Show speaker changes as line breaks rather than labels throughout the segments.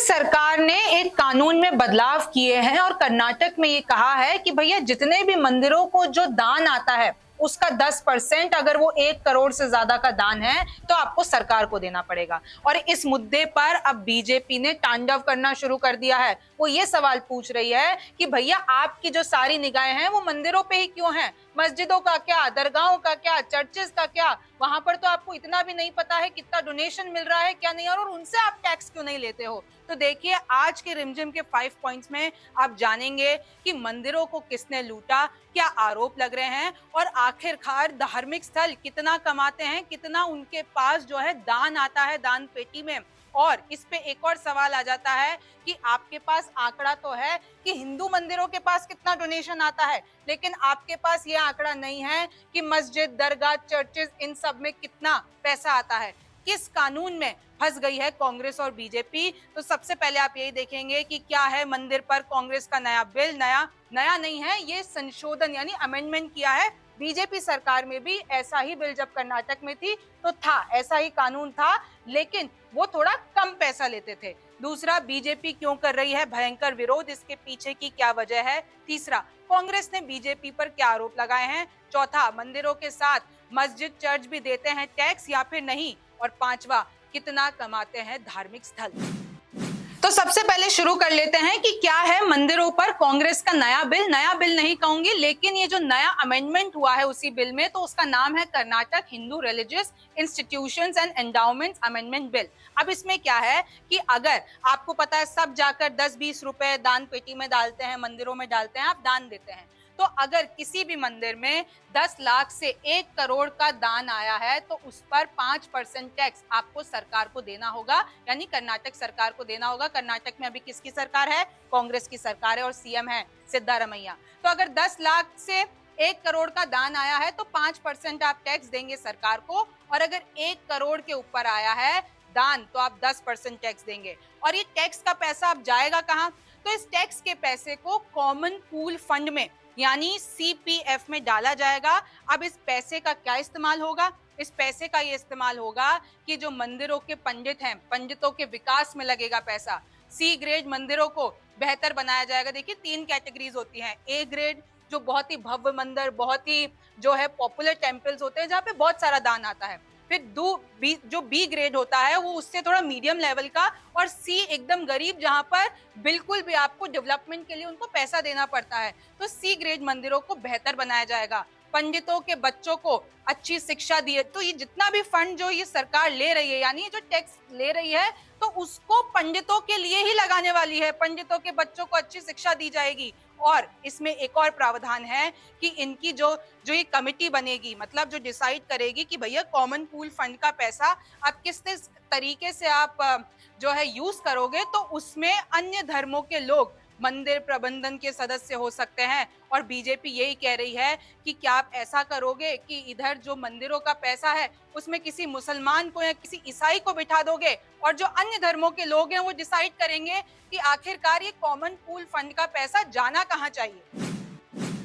सरकार ने एक कानून में बदलाव किए हैं और कर्नाटक में ये कहा है कि भैया जितने भी मंदिरों को जो दान आता है उसका 10% अगर वो 1 करोड़ से ज्यादा का दान है तो आपको सरकार को देना पड़ेगा। और इस मुद्दे पर अब बीजेपी ने तांडव करना शुरू कर दिया है। वो ये सवाल पूछ रही है कि भैया आपकी जो सारी निगाहें हैं वो मंदिरों पे ही क्यों हैं? मस्जिदों का क्या, दरगाहों का क्या, चर्चेस का क्या? वहां पर तो आपको इतना भी नहीं पता है कितना डोनेशन मिल रहा है क्या नहीं, और उनसे आप टैक्स क्यों नहीं लेते हो? तो देखिए आज के रिमझिम के 5 पॉइंट्स में आप जानेंगे कि मंदिरों को किसने लूटा, क्या आरोप लग रहे हैं और आखिरकार धार्मिक स्थल कितना कमाते हैं, कितना उनके पास जो है दान आता है दान पेटी में। और इस पे एक और सवाल आ जाता है कि आपके पास आंकड़ा तो है कि हिंदू मंदिरों के पास कितना डोनेशन आता है, लेकिन आपके पास ये आंकड़ा नहीं है कि मस्जिद, दरगाह, चर्चेस इन सब में कितना पैसा आता है। किस कानून में फंस गई है कांग्रेस और बीजेपी? तो सबसे पहले आप यही देखेंगे कि क्या है मंदिर पर कांग्रेस का नया बिल। नया नहीं है, ये संशोधन यानी अमेंडमेंट किया है। बीजेपी सरकार में भी ऐसा ही बिल जब कर्नाटक में थी तो था, ऐसा ही कानून था, लेकिन वो थोड़ा कम पैसा लेते थे। दूसरा, बीजेपी क्यों कर रही है भयंकर विरोध, इसके पीछे की क्या वजह है? तीसरा, कांग्रेस ने बीजेपी पर क्या आरोप लगाए हैं? चौथा, मंदिरों के साथ मस्जिद, चर्च भी देते हैं टैक्स या फिर नहीं? और पांचवा, कितना कमाते हैं धार्मिक स्थल? तो सबसे पहले शुरू कर लेते हैं कि क्या है मंदिरों पर कांग्रेस का नया बिल। नया बिल नहीं कहूंगी, लेकिन ये जो नया अमेंडमेंट हुआ है उसी बिल में, तो उसका नाम है Karnataka Hindu religious institutions and endowments amendment bill. अब इसमें क्या है कि अगर आपको पता है सब जाकर 10-20 रुपए दान पेटी में डालते हैं, मंदिरों में डालते हैं, आप दान देते हैं, तो अगर किसी भी मंदिर में 10 लाख से 1 करोड़ का दान आया है तो उस पर 5% टैक्स आपको सरकार को देना होगा, यानी कर्नाटक सरकार को देना होगा। कर्नाटक में अभी किसकी सरकार है? कांग्रेस की सरकार है और सीएम है सिद्धारमैया। तो अगर 10 लाख से 1 करोड़ का दान आया है तो 5% आप टैक्स देंगे सरकार को, और अगर 1 करोड़ के ऊपर आया है दान तो आप 10% टैक्स देंगे। और ये टैक्स का पैसा अब जाएगा कहाँ? तो इस टैक्स के पैसे को कॉमन पूल फंड में यानी सीपीएफ में डाला जाएगा। अब इस पैसे का क्या इस्तेमाल होगा? इस पैसे का ये इस्तेमाल होगा कि जो मंदिरों के पंडित हैं, पंडितों के विकास में लगेगा पैसा। सी ग्रेड मंदिरों को बेहतर बनाया जाएगा। देखिए 3 कैटेगरीज होती हैं। ए ग्रेड जो बहुत ही भव्य मंदिर, बहुत ही जो है पॉपुलर टेम्पल्स होते हैं जहाँ पे बहुत सारा दान आता है। फिर जो बी ग्रेड होता है वो उससे थोड़ा मीडियम लेवल का, और सी एकदम गरीब जहां पर बिल्कुल भी आपको डेवलपमेंट के लिए उनको पैसा देना पड़ता है। तो सी ग्रेड मंदिरों को बेहतर बनाया जाएगा। पंडितों के बच्चों को अच्छी शिक्षा दी है, तो ये जितना भी फंड जो ये सरकार ले रही है, यानी जो टैक्स ले रही है, तो उसको पंडितों के लिए ही लगाने वाली है। पंडितों के बच्चों को अच्छी शिक्षा दी जाएगी। और इसमें एक और प्रावधान है कि इनकी जो ये कमेटी बनेगी, मतलब जो डिसाइड करेगी कि भैया कॉमन पूल फंड का पैसा आप किस तरीके से आप जो है यूज करोगे, तो उसमें अन्य धर्मों के लोग मंदिर प्रबंधन के सदस्य हो सकते हैं। और बीजेपी यही कह रही है कि क्या आप ऐसा करोगे कि इधर जो मंदिरों का पैसा है उसमें किसी मुसलमान को या किसी ईसाई को बिठा दोगे, और जो अन्य धर्मों के लोग हैं वो डिसाइड करेंगे कि आखिरकार ये कॉमन पूल फंड का पैसा जाना कहाँ चाहिए।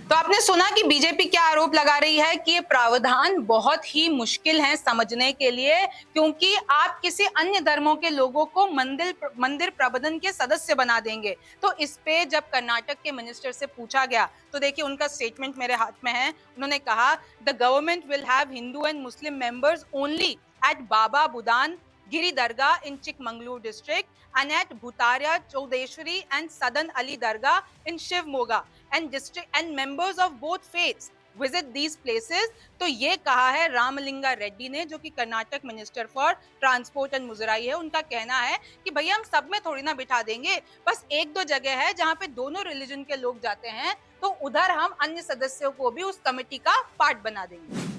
तो आपने सुना कि बीजेपी क्या आरोप लगा रही है कि ये प्रावधान बहुत ही मुश्किल है समझने के लिए, क्योंकि आप किसी अन्य धर्मों के लोगों को मंदिर प्रबंधन के सदस्य बना देंगे। तो इस पे जब कर्नाटक के मिनिस्टर से पूछा गया तो देखिए उनका स्टेटमेंट मेरे हाथ में है। उन्होंने कहा, the government will have Hindu and Muslim members only at Baba Budan Giri dargah in Chikmagalur district and at Bhutaria Chaudeshwari and Sadan Ali Dargah in Shivmoga and members of both faiths visit these places। तो ये कहा है रामलिंगा रेड्डी ने, जो कि Karnataka minister for transport and Muzrai है। उनका कहना है कि भैया हम सब में थोड़ी ना बिठा देंगे, बस 1-2 जगह है जहाँ पे दोनों रिलीजन के लोग जाते हैं, तो उधर हम अन्य सदस्यों को भी उस कमेटी का पार्ट बना देंगे।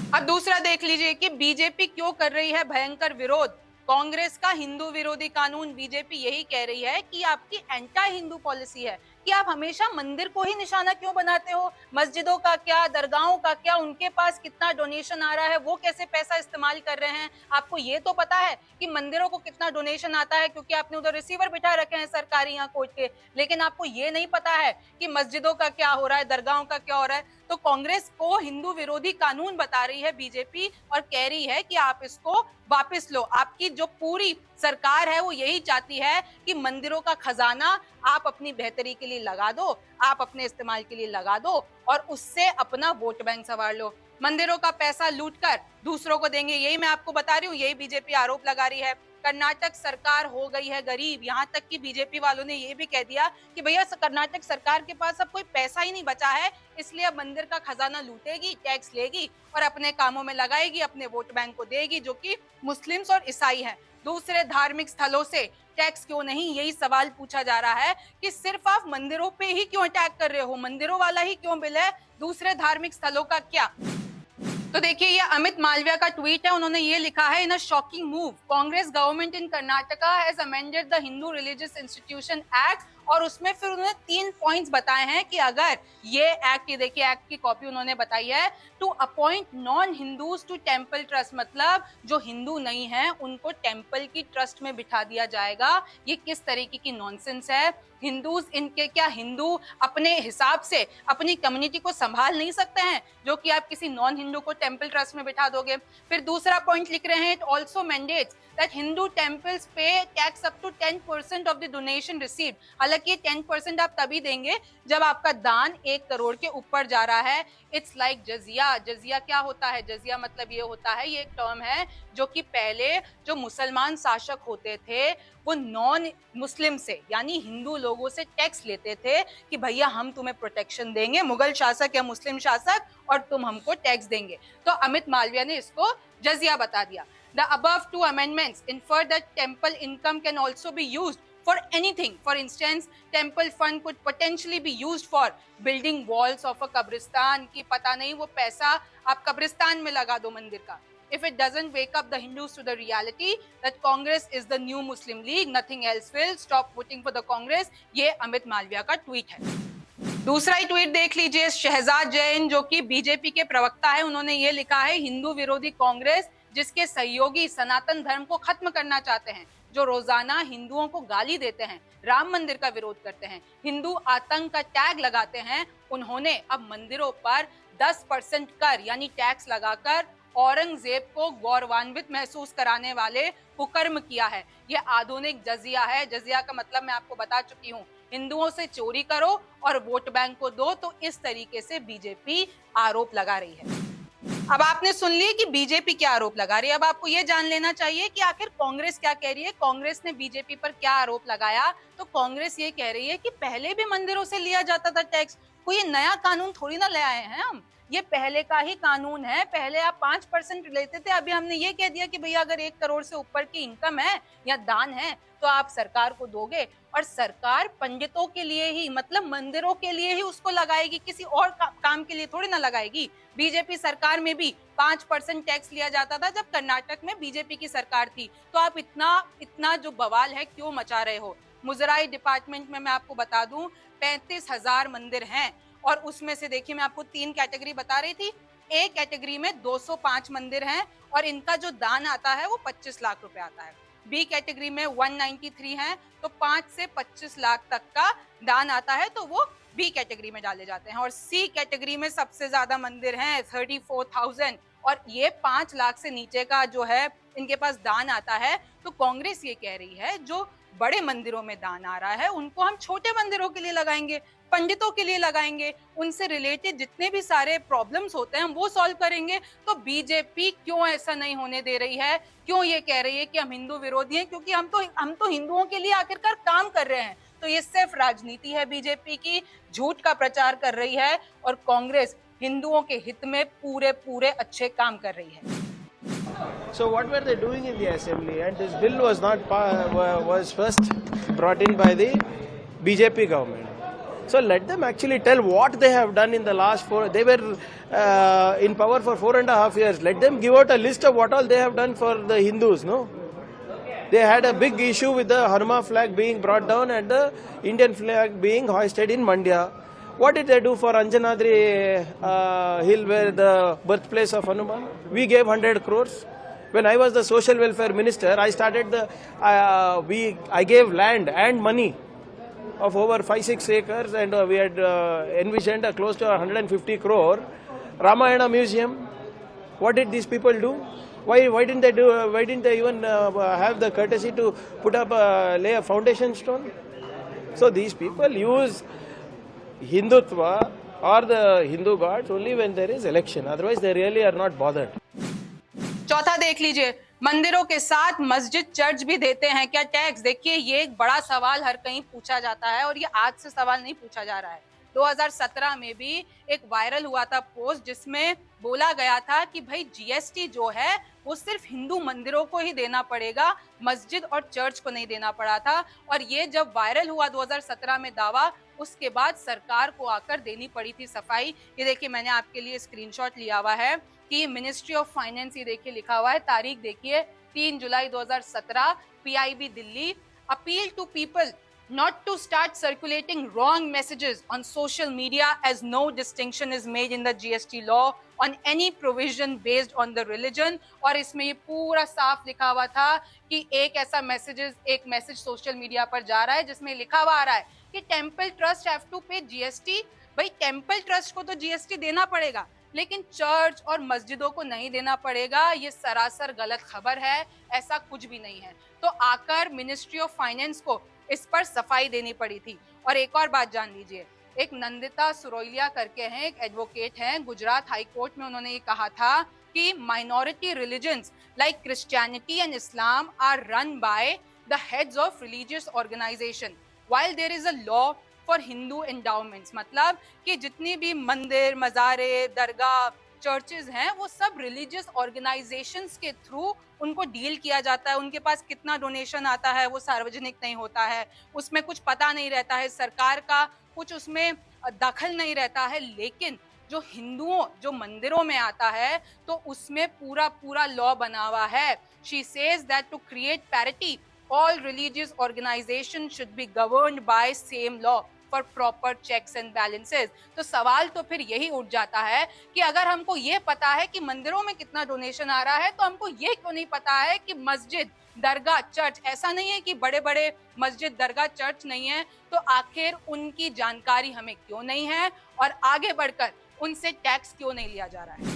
अब दूसरा देख लीजिए कि बीजेपी क्यों कर रही है भयंकर विरोध। कांग्रेस का हिंदू विरोधी कानून, बीजेपी यही कह रही है कि आपकी एंटी हिंदू पॉलिसी है कि आप हमेशा मंदिर को ही निशाना क्यों बनाते हो? मस्जिदों का क्या, दरगाहों का क्या, उनके पास कितना डोनेशन आ रहा है, वो कैसे पैसा इस्तेमाल कर रहे हैं? आपको ये तो पता है कि मंदिरों को कितना डोनेशन आता है क्योंकि आपने उधर रिसीवर बिठा रखे हैं सरकारी यहाँ कोर्ट के, लेकिन आपको ये नहीं पता है कि मस्जिदों का क्या हो रहा है, दरगाहों का क्या हो रहा है।
तो कांग्रेस को हिंदू विरोधी कानून बता रही है बीजेपी और कह रही है कि आप इसको वापस लो। आपकी जो पूरी सरकार है वो यही चाहती है कि मंदिरों का खजाना आप अपनी बेहतरी के लिए लगा दो, आप अपने इस्तेमाल के लिए लगा दो और उससे अपना वोट बैंक संवार लो। मंदिरों का पैसा लूटकर दूसरों को देंगे, यही मैं आपको बता रही हूँ, यही बीजेपी आरोप लगा रही है। कर्नाटक सरकार हो गई है गरीब, यहाँ तक कि बीजेपी वालों ने ये भी कह दिया कि भैया कर्नाटक सरकार के पास अब कोई पैसा ही नहीं बचा है, इसलिए अब मंदिर का खजाना लूटेगी, टैक्स लेगी और अपने कामों में लगाएगी, अपने वोट बैंक को देगी, जो कि मुस्लिम्स और ईसाई हैं। दूसरे धार्मिक स्थलों से टैक्स क्यों नहीं, यही सवाल पूछा जा रहा है कि सिर्फ आप मंदिरों पे ही क्यों अटैक कर रहे हो, मंदिरों वाला ही क्यों बिल है, दूसरे धार्मिक स्थलों का क्या। तो देखिए ये अमित मालविया का ट्वीट है, उन्होंने ये लिखा है, in a shocking move Congress government in Karnataka has amended the Hindu religious institution act, और उसमें फिर उन्होंने 3 पॉइंट्स बताए हैं कि अगर ये एक्ट, ये देखिए एक्ट की कॉपी उन्होंने बताई है, to appoint non Hindus to temple trust, मतलब जो हिंदू नहीं है उनको टेम्पल की ट्रस्ट में बिठा दिया जाएगा। ये किस तरीके की नॉनसेंस है। हिंदूज इनके क्या हिंदू अपने हिसाब से अपनी कम्युनिटी को संभाल नहीं सकते हैं जो कि आप किसी नॉन हिंदू को टेम्पल ट्रस्ट में बिठा दोगे। फिर दूसरा पॉइंट लिख रहे हैं, it also mandates that Hindu temples pay tax up to 10% of the donation received. हालांकि 10% आप तभी देंगे जब आपका दान 1 करोड़ के ऊपर जा रहा है। It's like जजिया। जजिया क्या होता है, जजिया मतलब ये होता है, ये एक टर्म है जो कि पहले जो मुसलमान शासक होते थे वो नॉन मुस्लिम से यानी हिंदू लोगों से टैक्स लेते थे कि भैया हम तुम्हें प्रोटेक्शन देंगे, मुगल शासक या मुस्लिम शासक, और तुम हमको टैक्स देंगे। तो अमित मालविया ने इसको जजिया बता दिया। The above 2 amendments infer that temple income can also be used for anything. For instance, temple fund could potentially be used for building walls of a kabristan, कि पता नहीं वो पैसा आप कब्रिस्तान में लगा दो मंदिर का। If it doesn't wake up the Hindus to the reality that Congress is the new Muslim League, nothing else will. Stop voting for the Congress. ये अमित मालविया का ट्वीट है। दूसरा ही ट्वीट देख लीजिए, शहजाद जैन जो कि बीजेपी के प्रवक्ता है, उन्होंने ये लिखा है, हिंदू विरोधी कांग्रेस जिसके सहयोगी सनातन धर्म को खत्म करना चाहते हैं, जो रोजाना हिंदुओं को गाली देते हैं, राम मंदिर का विरोध करते हैं, हिंदू आतंक का टैग लगाते हैं, उन्होंने अब मंदिरों पर 10% कर यानी टैक्स लगाकर औरंगजेब को गौरवान्वित महसूस कराने वाले कुकर्म किया है। ये आधुनिक जजिया है। जजिया का मतलब मैं आपको बता चुकी हूँ, हिंदुओं से चोरी करो और वोट बैंक को दो। तो इस तरीके से बीजेपी आरोप लगा रही है। अब आपने सुन लिया कि बीजेपी क्या आरोप लगा रही है, अब आपको ये जान लेना चाहिए कि आखिर कांग्रेस क्या कह रही है। कांग्रेस ने बीजेपी पर क्या आरोप लगाया, तो कांग्रेस ये कह रही है कि पहले भी मंदिरों से लिया जाता था टैक्स, कोई नया कानून थोड़ी ना ले आए हैं हम, ये पहले का ही कानून है। पहले आप 5% लेते थे, अभी हमने ये कह दिया कि भैया अगर 1 करोड़ से ऊपर की इनकम है या दान है तो आप सरकार को दोगे, और सरकार पंडितों के लिए ही मतलब मंदिरों के लिए ही उसको लगाएगी, किसी और काम के लिए थोड़ी ना लगाएगी। बीजेपी सरकार में भी 5% टैक्स लिया जाता था जब कर्नाटक में बीजेपी की सरकार थी। तो आप इतना जो बवाल है क्यों मचा रहे हो। मुजराई डिपार्टमेंट में मैं आपको बता दूं 35,000 मंदिर हैं, और उसमें से देखिए मैं आपको 3 कैटेगरी बता रही थी। एक कैटेगरी में 205 मंदिर हैं और इनका जो दान आता है वो 25 लाख रुपए आता है। बी कैटेगरी में 193 हैं, तो 5 से 25 लाख तक का दान आता है, तो वो बी कैटेगरी में डाले जाते हैं। और सी कैटेगरी में सबसे ज्यादा मंदिर हैं 34,000, और ये 5 लाख से नीचे का जो है इनके पास दान आता है। तो कांग्रेस ये कह रही है जो बड़े मंदिरों में दान आ रहा है उनको हम छोटे मंदिरों के लिए लगाएंगे, पंडितों के लिए लगाएंगे, उनसे रिलेटेड जितने भी सारे प्रॉब्लम्स होते हैं हम वो सॉल्व करेंगे। तो बीजेपी क्यों ऐसा नहीं होने दे रही है, क्यों ये कह रही है कि हम हिंदू विरोधी हैं, क्योंकि हम तो हिंदुओं के लिए आखिरकार काम कर रहे हैं। तो ये सिर्फ राजनीति है बीजेपी की, झूठ का प्रचार कर रही है, और कांग्रेस हिंदुओं के हित में पूरे अच्छे काम कर रही है।
So what were they doing in the assembly? And this bill was not was first brought in by the BJP government. So let them actually tell what they have done in the last 4. They were in power for 4.5 years. Let them give out a list of what all they have done for the Hindus. No, they had a big issue with the Hanuma flag being brought down and the Indian flag being hoisted in Mandya. What did they do for Anjanadri hill, where the birthplace of Hanuman? We gave 100 crores. When I was the social welfare minister, I started I gave land and money of over 5-6 acres, and we had envisioned a close to 150 crore Ramayana museum. What did these people do? Why didn't they do? Why didn't they even have the courtesy to put up lay a foundation stone? So these people use Hindutva or the Hindu gods only when there is election. Otherwise, they really are not bothered.
चौथा देख लीजिए, मंदिरों के साथ मस्जिद church भी देते हैं क्या टैक्स? देखिए, ये एक बड़ा सवाल हर कहीं पूछा जाता है और ये आज से सवाल नहीं पूछा जा रहा है। 2017 में भी एक वायरल हुआ था पोस्ट जिसमें बोला गया था कि भाई जीएसटी जो है वो सिर्फ हिंदू मंदिरों को ही देना पड़ेगा, मस्जिद और चर्च को नहीं देना पड़ा था। और ये जब वायरल हुआ 2017 में दावा, उसके बाद सरकार को आकर देनी पड़ी थी सफाई। ये देखिए, मैंने आपके लिए स्क्रीनशॉट लिया हुआ है कि मिनिस्ट्री ऑफ फाइनेंस, ये देखिए लिखा हुआ है, तारीख देखिए 3 जुलाई 2017, PIB Delhi, appeal to people not to start circulating wrong messages on social media as no distinction is made in the GST law on any provision based on the religion। और इसमें ये पूरा साफ लिखा हुआ था कि एक मैसेज सोशल मीडिया पर जा रहा है जिसमें लिखा हुआ आ रहा है कि टेम्पल ट्रस्ट हैव टू पे जीएसटी। भाई, टेम्पल ट्रस्ट को तो जीएसटी देना पड़ेगा, लेकिन चर्च और मस्जिदों को नहीं देना पड़ेगा। ये सरासर गलत खबर है, ऐसा कुछ भी नहीं है। तो आकर मिनिस्ट्री ऑफ फाइनेंस को इस पर सफाई देनी पड़ी थी। और एक और बात जान लीजिए, एक नंदिता सुरोलिया करके हैं, एक एडवोकेट हैं, गुजरात हाई कोर्ट में उन्होंने ये कहा था कि minority religions like Christianity and Islam are run by the heads of religious organisation while there is a law for Hindu endowments. मतलब कि जितनी भी मंदिर, मज़ारे, दरगाह, चर्चेज हैं, वो सब रिलीजियस ऑर्गेनाइजेशंस के थ्रू उनको डील किया जाता है। उनके पास कितना डोनेशन आता है वो सार्वजनिक नहीं होता है, उसमें कुछ पता नहीं रहता है, सरकार का कुछ उसमें दखल नहीं रहता है। लेकिन जो हिंदुओं जो मंदिरों में आता है तो उसमें पूरा लॉ बना हुआ है। She says that to create parity all religious organizations should be governed by same law for proper checks and balances। तो सवाल तो फिर यही उठ जाता है कि अगर हमको ये पता है कि मंदिरों में कितना डोनेशन आ रहा है तो हमको ये क्यों नहीं पता है कि मस्जिद, दरगाह, चर्च, ऐसा नहीं है कि बड़े बड़े मस्जिद, दरगाह, चर्च नहीं है, तो आखिर उनकी जानकारी हमें क्यों नहीं है और आगे बढ़कर उनसे टैक्स क्यों नहीं लिया जा रहा है।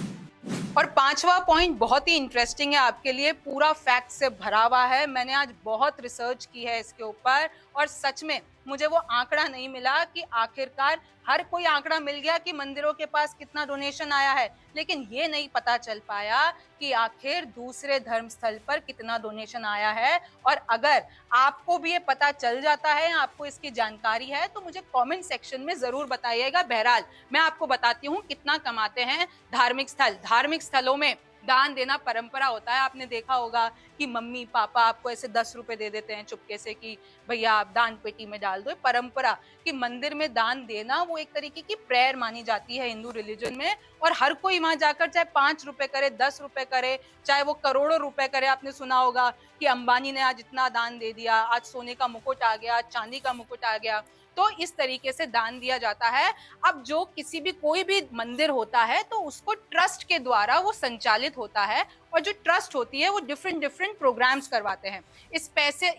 और पांचवा पॉइंट बहुत ही इंटरेस्टिंग है आपके लिए, पूरा फैक्ट से भरा हुआ है। मैंने आज बहुत रिसर्च की है इसके ऊपर और सच में मुझे वो आंकड़ा नहीं मिला कि आखिरकार हर कोई आंकड़ा मिल गया कि मंदिरों के पास कितना डोनेशन आया है, लेकिन ये नहीं पता चल पाया कि आखिर दूसरे धर्म स्थल पर कितना डोनेशन आया है। और अगर आपको भी ये पता चल जाता है, आपको इसकी जानकारी है, तो मुझे कमेंट सेक्शन में जरूर बताइएगा। बहरहाल मैं आपको बताती हूँ कितना कमाते हैं धार्मिक स्थल। धार्मिक स्थलों में दान देना परंपरा होता है। आपने देखा होगा कि मम्मी पापा आपको ऐसे 10 रुपए दे देते हैं चुपके से कि भैया आप दान पेटी में डाल दो। परंपरा कि मंदिर में दान देना वो एक तरीके की प्रेयर मानी जाती है हिंदू रिलीजन में, और हर कोई वहां जाकर चाहे 5 रुपए करे, 10 रुपए करे, चाहे वो करोड़ों रुपए करे। आपने सुना होगा कि अंबानी ने आज इतना दान दे दिया, आज सोने का मुकुट आ गया, चांदी का मुकुट आ गया। तो इस तरीके से दान दिया जाता है। अब जो किसी भी कोई भी मंदिर होता है तो उसको ट्रस्ट के द्वारा वो संचालित होता है, और जो ट्रस्ट होती है वो डिफरेंट प्रोग्राम्स करवाते हैं।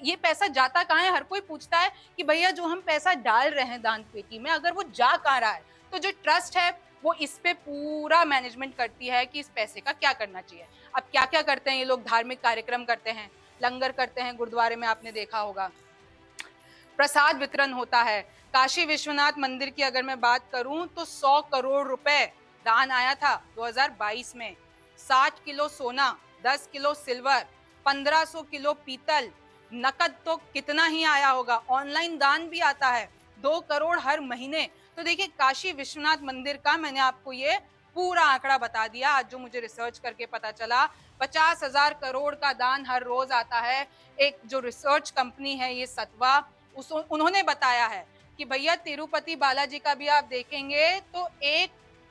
ये पैसा जाता कहाँ है, हर कोई पूछता है कि भैया जो हम पैसा डाल रहे हैं दान पेटी में, अगर वो जा कहाँ रहा है, तो जो ट्रस्ट है वो इस पे पूरा मैनेजमेंट करती है कि इस पैसे का क्या करना चाहिए। अब क्या क्या करते हैं ये लोग, धार्मिक कार्यक्रम करते हैं, लंगर करते हैं, गुरुद्वारे में आपने देखा होगा, प्रसाद वितरण होता है। काशी विश्वनाथ मंदिर की अगर मैं बात करूं तो 100 करोड़ रुपए दान आया था 2022 में। 60 किलो सोना, 10 किलो सिल्वर, 1500 किलो पीतल, नकद तो कितना ही आया होगा, ऑनलाइन दान भी आता है 2 करोड़ हर महीने। तो देखिए काशी विश्वनाथ मंदिर का मैंने आपको ये पूरा आंकड़ा बता दिया आज जो मुझे रिसर्च करके पता चला। 50,000 करोड़ का दान हर रोज आता है। एक जो रिसर्च कंपनी है ये सत्वा, उन्होंने बताया है कि भैया तिरुपति बालाजी का भी आप देखेंगे तो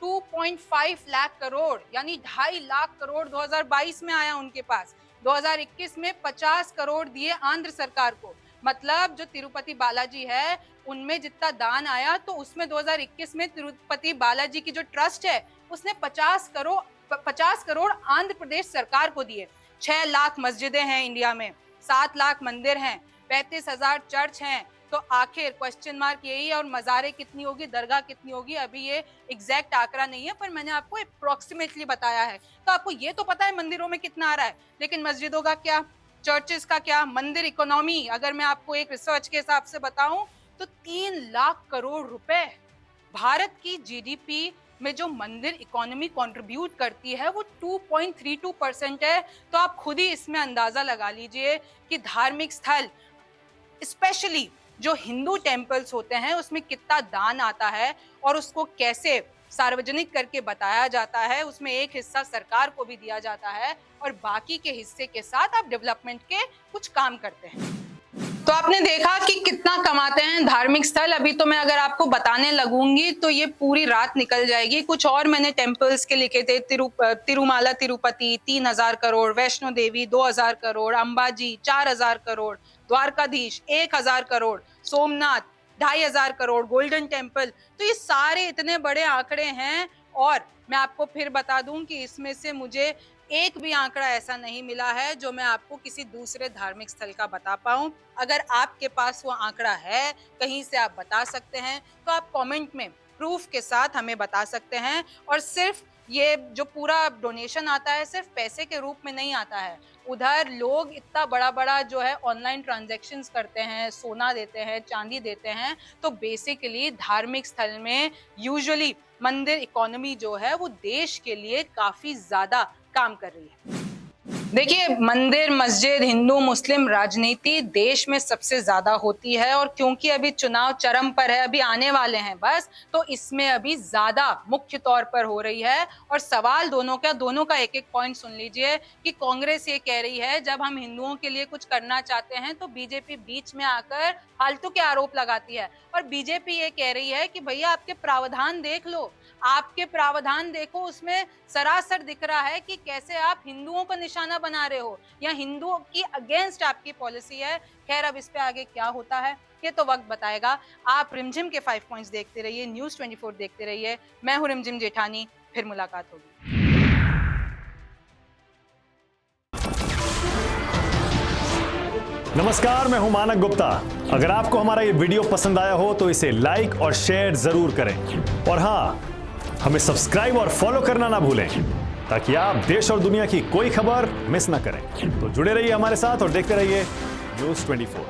2.5 लाख करोड़ यानी 2.5 लाख करोड़ 2022 में आया उनके पास। 2021 में 50 करोड़ दिए आंध्र सरकार को। मतलब जो तिरुपति बालाजी है उनमें जितना दान आया तो उसमें 2021 में तिरुपति बालाजी की जो ट्रस्ट है उसने 50 करोड़ आंध्र प्रदेश सरकार को दिए। 6 लाख मस्जिदें हैं इंडिया में, 7 लाख मंदिर हैं, 35,000 चर्च हैं, तो आखिर क्वेश्चन मार्क यही है। और मज़ारे कितनी होगी, दरगाह कितनी होगी, अभी ये एग्जैक्ट आंकड़ा नहीं है, पर मैंने आपको अप्रोक्सीमेटली बताया है। तो आपको ये तो पता है मंदिरों में कितना आ रहा है, लेकिन मस्जिदों का क्या, चर्चेस का क्या, मंदिर इकोनॉमी अगर मैं आपको एक रिसर्च के हिसाब से बताऊं तो 3 लाख करोड़ रुपए भारत की जीडीपी में जो मंदिर इकोनॉमी कंट्रीब्यूट करती है वो 2.32% है। तो आप खुद ही इसमें अंदाजा लगा लीजिए कि धार्मिक स्थल, स्पेशली जो हिंदू टेम्पल्स होते हैं, उसमें कितना दान आता है और उसको कैसे सार्वजनिक करके बताया जाता है। उसमें एक हिस्सा सरकार को भी दिया जाता है और बाकी के हिस्से के साथ आप डेवलपमेंट के कुछ काम करते हैं। तो आपने देखा कि कितना कमाते हैं धार्मिक स्थल। अभी तो मैं अगर आपको बताने लगूंगी तो ये पूरी रात निकल जाएगी। कुछ और मैंने टेम्पल्स के लिखे थे, तिरुमाला तिरुपति 3,000 करोड़, वैष्णो देवी 2,000 करोड़, अंबाजी 4,000 करोड़, द्वारकाधीश 1,000 करोड़, सोमनाथ 2,500 करोड़, गोल्डन टेम्पल। तो ये सारे इतने बड़े आंकड़े हैं और मैं आपको फिर बता दूं कि इसमें से मुझे एक भी आंकड़ा ऐसा नहीं मिला है जो मैं आपको किसी दूसरे धार्मिक स्थल का बता पाऊं। अगर आपके पास वो आंकड़ा है, कहीं से आप बता सकते हैं, तो आप कमेंट में प्रूफ के साथ हमें बता सकते हैं। और सिर्फ ये जो पूरा डोनेशन आता है सिर्फ पैसे के रूप में नहीं आता है, उधर लोग इतना बड़ा बड़ा जो है ऑनलाइन ट्रांजैक्शंस करते हैं, सोना देते हैं, चांदी देते हैं। तो बेसिकली धार्मिक स्थल में यूजुअली मंदिर इकोनॉमी जो है वो देश के लिए काफी ज्यादा काम कर रही है। देखिए, मंदिर, मस्जिद, हिंदू मुस्लिम राजनीति देश में सबसे ज्यादा होती है और क्योंकि अभी चुनाव चरम पर है, अभी आने वाले हैं बस, तो इसमें अभी ज्यादा मुख्य तौर पर हो रही है। और सवाल दोनों का एक एक पॉइंट सुन लीजिए कि कांग्रेस ये कह रही है जब हम हिंदुओं के लिए कुछ करना चाहते हैं तो बीजेपी बीच में आकर फालतू के आरोप लगाती है। और बीजेपी ये कह रही है कि भैया आपके प्रावधान देख लो, आपके प्रावधान देखो, उसमें सरासर दिख रहा है कि कैसे आप हिंदुओं को निशाना बना रहे हो या हिंदुओं की अगेंस्ट आपकी पॉलिसी है। खैर, अब इस पे आगे क्या होता है ये तो वक्त बताएगा। आप रिमझिम के 5 पॉइंट्स देखते रहिए, न्यूज़ 24 देखते रहिए। मैं हूं रिमझिम जेठानी, फिर मुलाकात होगी।
नमस्कार, मैं हूं मानक गुप्ता। अगर आपको हमारा ये वीडियो पसंद आया हो तो इसे लाइक और शेयर जरूर करें और हाँ, हमें सब्सक्राइब और फॉलो करना ना भूलें ताकि आप देश और दुनिया की कोई खबर मिस ना करें। तो जुड़े रहिए हमारे साथ और देखते रहिए न्यूज़ 24।